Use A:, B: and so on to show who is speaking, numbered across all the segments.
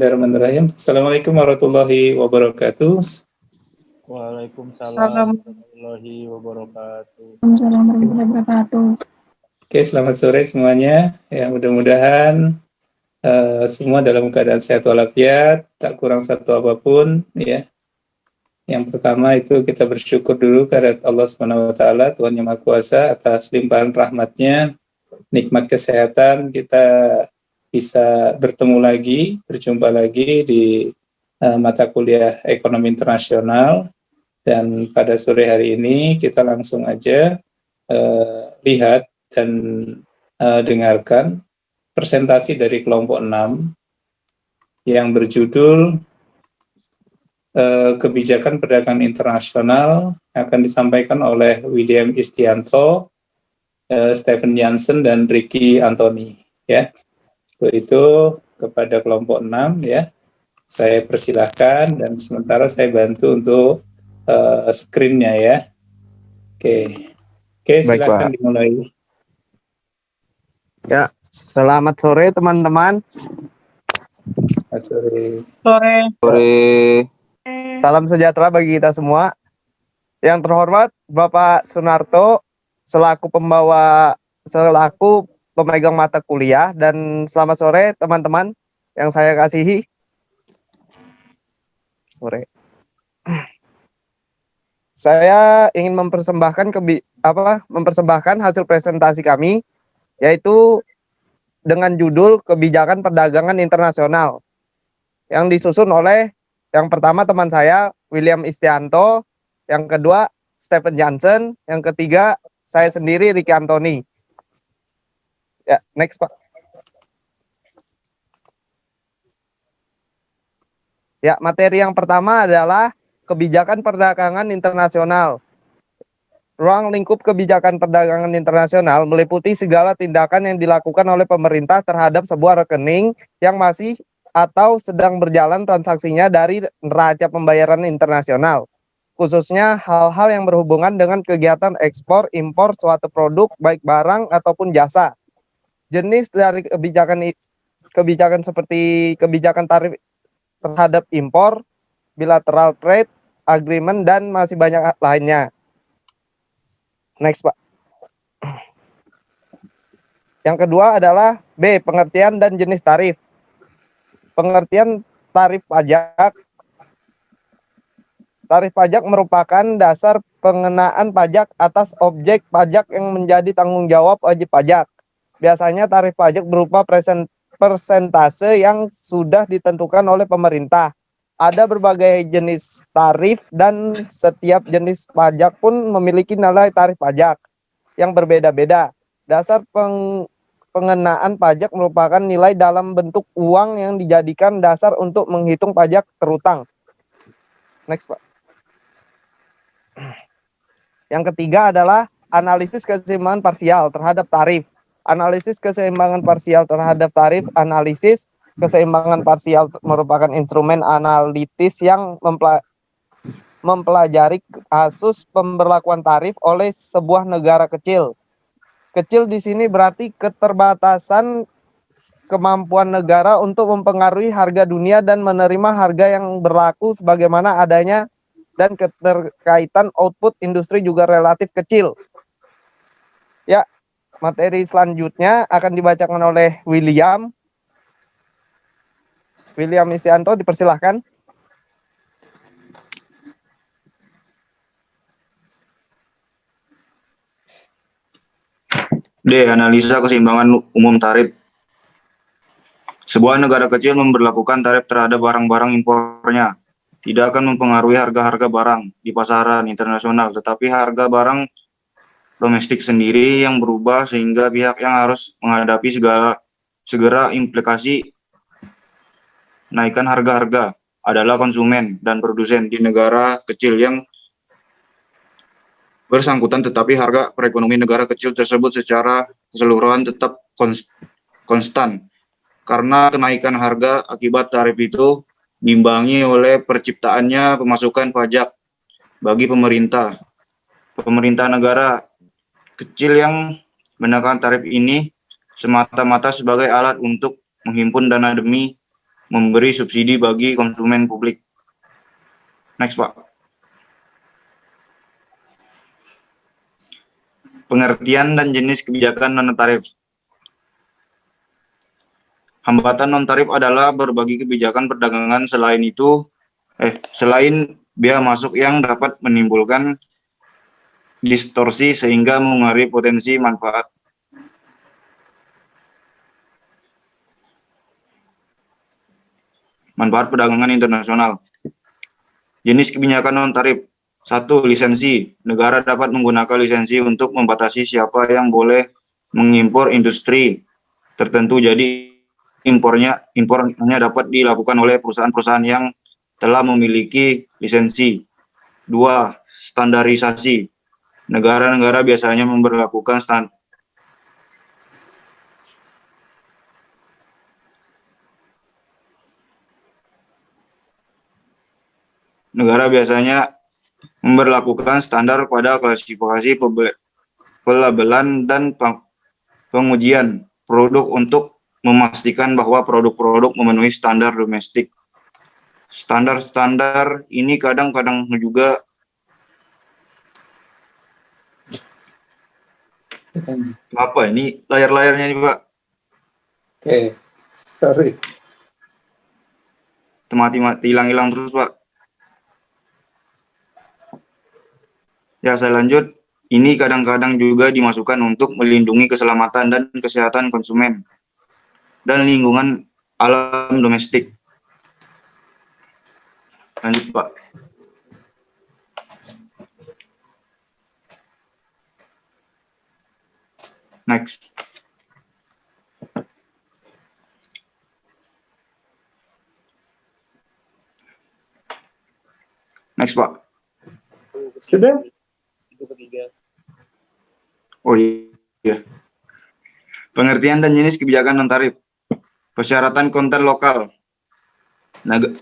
A: Bismillahirrahmanirrahim. Assalamualaikum warahmatullahi wabarakatuh.
B: Waalaikumsalam warahmatullahi wabarakatuh.
C: Waalaikumsalam warahmatullahi wabarakatuh.
A: Oke, selamat sore semuanya. Ya, mudah-mudahan semua dalam keadaan sehat walafiat, tak kurang satu apapun. Ya, yang pertama itu kita bersyukur dulu kepada Allah Subhanahu Wa Taala, Tuhan Yang Maha Kuasa, atas limpahan rahmatnya, nikmat kesehatan, kita bisa bertemu lagi, berjumpa lagi di mata kuliah Ekonomi Internasional. Dan pada sore hari ini kita langsung aja lihat dan dengarkan presentasi dari kelompok 6 yang berjudul Kebijakan Perdagangan Internasional, akan disampaikan oleh William Istianto, Stephen Jansen, dan Ricky Anthony. Ya, itu kepada kelompok 6 ya. Saya persilahkan dan sementara saya bantu untuk screen-nya ya. Oke, silakan dimulai.
D: Ya, selamat sore teman-teman.
A: Sore.
D: Salam sejahtera bagi kita semua. Yang terhormat Bapak Sunarto selaku pemegang mata kuliah, dan selamat sore teman-teman yang saya kasihi. Sore. Saya ingin mempersembahkan hasil presentasi kami, yaitu dengan judul Kebijakan Perdagangan Internasional, yang disusun oleh yang pertama teman saya William Istianto, yang kedua Stephen Jansen, yang ketiga saya sendiri Ricky Anthony. Ya, next Pak. Ya, materi yang pertama adalah Kebijakan Perdagangan Internasional. Ruang lingkup kebijakan perdagangan internasional meliputi segala tindakan yang dilakukan oleh pemerintah terhadap sebuah rekening yang masih atau sedang berjalan transaksinya dari neraca pembayaran internasional, khususnya hal-hal yang berhubungan dengan kegiatan ekspor impor suatu produk baik barang ataupun jasa. Jenis dari kebijakan seperti kebijakan tarif terhadap impor, bilateral trade agreement, dan masih banyak lainnya. Next Pak. Yang kedua adalah B, pengertian dan jenis tarif. Pengertian tarif pajak. Tarif pajak merupakan dasar pengenaan pajak atas objek pajak yang menjadi tanggung jawab wajib pajak. Biasanya tarif pajak berupa persentase yang sudah ditentukan oleh pemerintah. Ada berbagai jenis tarif dan setiap jenis pajak pun memiliki nilai tarif pajak yang berbeda-beda. Dasar pengenaan pajak merupakan nilai dalam bentuk uang yang dijadikan dasar untuk menghitung pajak terutang. Next Pak. Yang ketiga adalah analisis keseimbangan parsial terhadap tarif. Analisis keseimbangan parsial terhadap tarif. Analisis keseimbangan parsial merupakan instrumen analitis yang mempelajari kasus pemberlakuan tarif oleh sebuah negara kecil. Kecil di sini berarti keterbatasan kemampuan negara untuk mempengaruhi harga dunia dan menerima harga yang berlaku sebagaimana adanya, dan keterkaitan output industri juga relatif kecil. Ya, materi selanjutnya akan dibacakan oleh William Istianto, dipersilahkan.
E: D. Analisa keseimbangan umum tarif. Sebuah negara kecil memberlakukan tarif terhadap barang-barang impornya. Tidak akan mempengaruhi harga-harga barang di pasaran internasional, tetapi harga barang domestik sendiri yang berubah, sehingga pihak yang harus menghadapi segera implikasi naikkan harga-harga adalah konsumen dan produsen di negara kecil yang bersangkutan, tetapi harga perekonomian negara kecil tersebut secara keseluruhan tetap konstan karena kenaikan harga akibat tarif itu diimbangi oleh perciptaannya pemasukan pajak bagi pemerintah. Pemerintah negara kecil yang menekan tarif ini semata-mata sebagai alat untuk menghimpun dana demi memberi subsidi bagi konsumen publik. Next, Pak. Pengertian dan jenis kebijakan non-tarif. Hambatan non-tarif adalah berbagai kebijakan perdagangan selain biaya masuk yang dapat menimbulkan distorsi sehingga mengaruhi potensi manfaat. Manfaat perdagangan internasional. Jenis kebijakan non-tarif. 1. Lisensi. Negara dapat menggunakan lisensi untuk membatasi siapa yang boleh mengimpor industri tertentu. Jadi impornya dapat dilakukan oleh perusahaan-perusahaan yang telah memiliki lisensi. 2. Standarisasi. Negara-negara biasanya memberlakukan standar pada klasifikasi pelabelan dan pengujian produk untuk memastikan bahwa produk-produk memenuhi standar domestik. Standar-standar ini kadang-kadang juga apa ini layar-layarnya nih, Pak?
A: Oke, sorry.
E: Mati hilang-hilang terus, Pak. Ya, saya lanjut. Ini kadang-kadang juga dimasukkan untuk melindungi keselamatan dan kesehatan konsumen dan lingkungan alam domestik. Lanjut, Pak. Next. Next, Pak.
A: Sudah?
B: Itu ketiga.
E: Oh iya. Pengertian dan jenis kebijakan non-tarif. Persyaratan konten lokal. 3.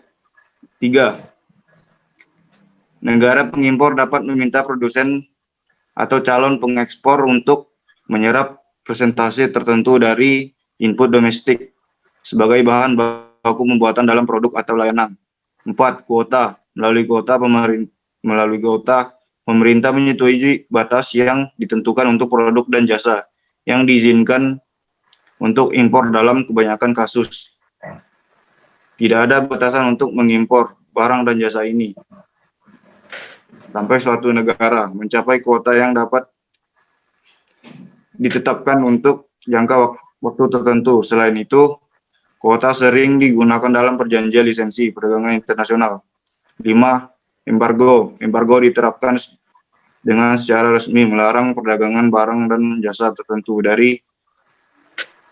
E: Negara pengimpor dapat meminta produsen atau calon pengekspor untuk menyerap persentase tertentu dari input domestik sebagai bahan baku pembuatan dalam produk atau layanan. 4. Kuota. Melalui kuota, pemerintah menyetujui batas yang ditentukan untuk produk dan jasa yang diizinkan untuk impor dalam kebanyakan kasus. Tidak ada batasan untuk mengimpor barang dan jasa ini sampai suatu negara mencapai kuota yang dapat ditetapkan untuk jangka waktu tertentu. Selain itu, kuota sering digunakan dalam perjanjian lisensi perdagangan internasional. 5. Embargo. Embargo diterapkan dengan secara resmi melarang perdagangan barang dan jasa tertentu dari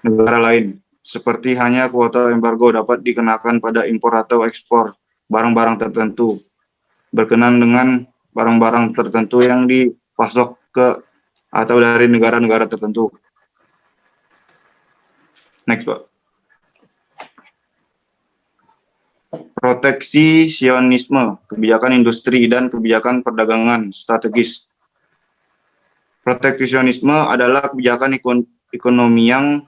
E: negara lain. Seperti hanya kuota embargo dapat dikenakan pada impor atau ekspor barang-barang tertentu berkenan dengan barang-barang tertentu yang dipasok ke atau dari negara-negara tertentu. Next, Pak. Proteksionisme, kebijakan industri dan kebijakan perdagangan strategis. Proteksionisme adalah kebijakan ekonomi yang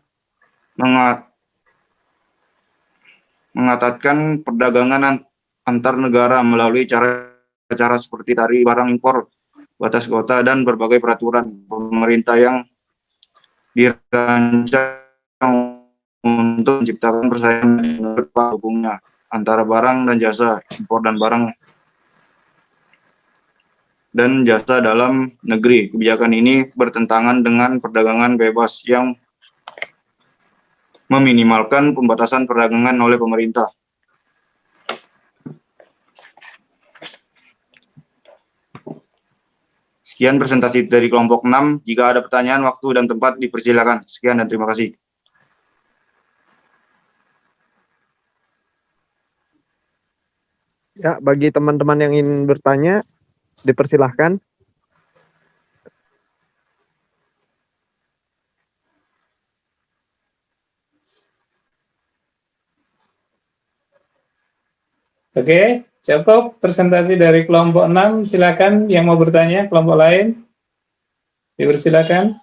E: mengatatkan perdagangan antar negara melalui cara seperti tarif barang impor, batas kuota, dan berbagai peraturan pemerintah yang dirancang untuk menciptakan persaingan menurut hukumnya antara barang dan jasa, impor dan barang dan jasa dalam negeri. Kebijakan ini bertentangan dengan perdagangan bebas yang meminimalkan pembatasan perdagangan oleh pemerintah. Sekian presentasi dari kelompok 6. Jika ada pertanyaan, waktu dan tempat dipersilakan. Sekian dan terima kasih.
D: Ya, bagi teman-teman yang ingin bertanya, dipersilahkan.
A: Oke, cukup presentasi dari kelompok 6. Silakan yang mau bertanya, kelompok lain. Dipersilakan.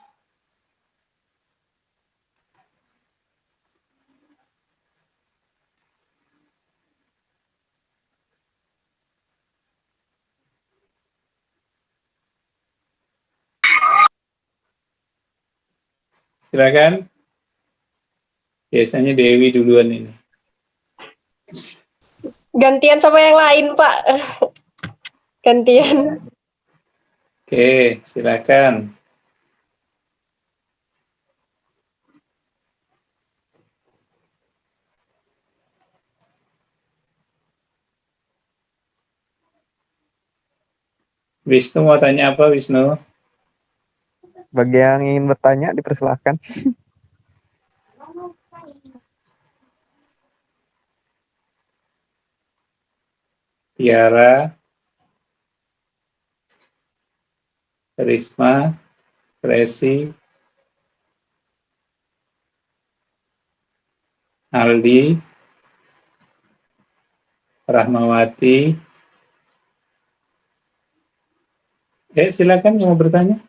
A: Silakan. Biasanya Dewi duluan ini.
F: Gantian sama yang lain, Pak. Gantian.
A: Oke, silakan. Wisnu mau tanya apa, Wisnu?
D: Bagi yang ingin bertanya dipersilahkan.
A: Tiara, Risma, Resi, Aldi, Rahmawati. Silakan yang mau bertanya.